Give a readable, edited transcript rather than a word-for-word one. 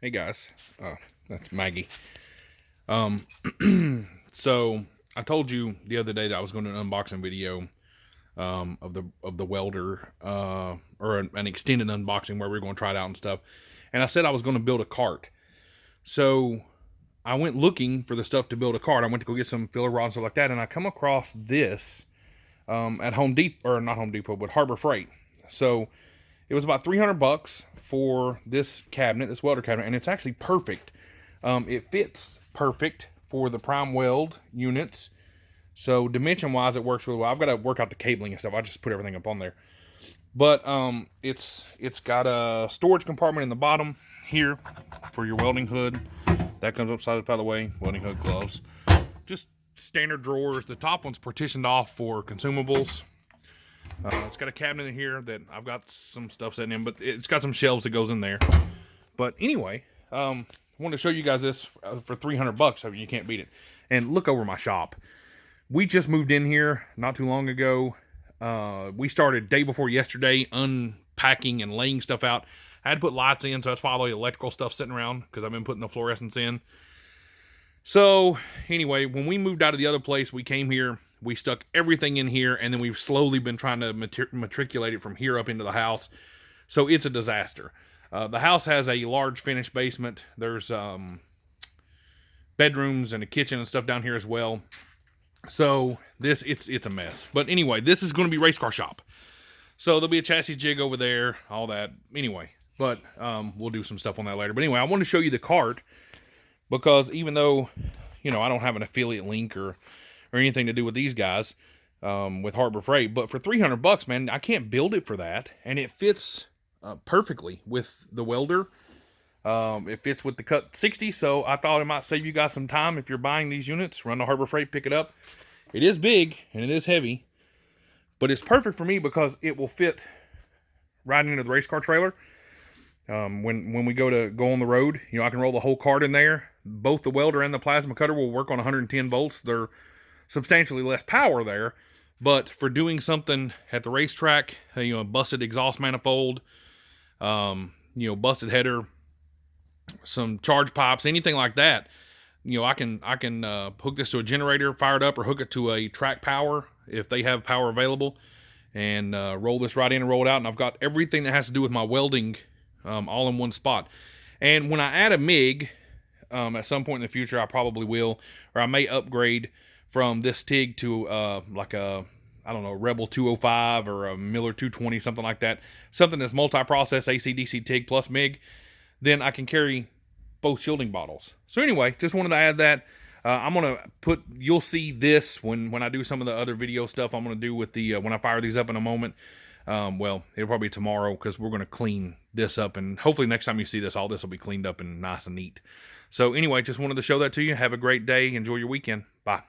Hey guys, that's Maggie. Um, so I told you the other day that I was going to do an unboxing video of the welder, or an extended unboxing where we are going to try it out and stuff. And I said I was going to build a cart. So I went looking for the stuff to build a cart. I went to go get some filler rods and stuff like that, and I come across this at Home Depot, or not Home Depot, but Harbor Freight. So it was about $300 for this cabinet, this welder cabinet, and it's actually perfect. It fits perfect for the Primeweld units. So dimension-wise, it works really well. I've got to work out the cabling and stuff. I just put everything up on there. But it's got a storage compartment in the bottom here for your welding hood. That comes upside by the way. Welding hood, gloves. Just standard drawers. The top one's partitioned off for consumables. It's got a cabinet in here that I've got some stuff sitting in, but it's got some shelves that goes in there. But anyway, I wanted to show you guys this for $300, so you can't beat it. And look over my shop. We just moved in here not too long ago. We started day before yesterday unpacking and laying stuff out. I had to put lights in, so that's why all the electrical stuff sitting around, because I've been putting the fluorescents in. So anyway, when we moved out of the other place, we came here, we stuck everything in here, and then we've slowly been trying to matriculate it from here up into the house. So it's a disaster. The house has a large finished basement. There's bedrooms and a kitchen and stuff down here as well. So it's a mess. But anyway, this is going to be race car shop. So there'll be a chassis jig over there, all that. Anyway, but we'll do some stuff on that later. But anyway, I want to show you the cart, because even though, you know, I don't have an affiliate link or anything to do with these guys, with Harbor Freight, but for $300, man, I can't build it for that, and it fits perfectly with the welder. It fits with the Cut 60, so I thought it might save you guys some time if you're buying these units. Run to Harbor Freight, pick it up. It is big and it is heavy, but it's perfect for me because it will fit right into the race car trailer. When we go on the road, you know, I can roll the whole cart in there. Both the welder and the plasma cutter will work on 110 volts. They're substantially less power there, but for doing something at the racetrack, you know, busted exhaust manifold, you know, busted header, some charge pipes, anything like that, you know, I can hook this to a generator, fire it up, or hook it to a track power if they have power available, and roll this right in and roll it out. And I've got everything that has to do with my welding all in one spot. And when I add a MIG, at some point in the future, I probably will, or I may upgrade from this TIG to like a, I don't know, Rebel 205 or a Miller 220, something like that. Something that's multi-process AC/DC TIG plus MIG. Then I can carry both shielding bottles. So anyway, just wanted to add that. I'm going to put, you'll see this when I do some of the other video stuff I'm going to do with the, when I fire these up in a moment. Well, it'll probably be tomorrow, because we're going to clean this up, and hopefully next time you see this, all this will be cleaned up and nice and neat. So anyway, just wanted to show that to you. Have a great day. Enjoy your weekend. Bye.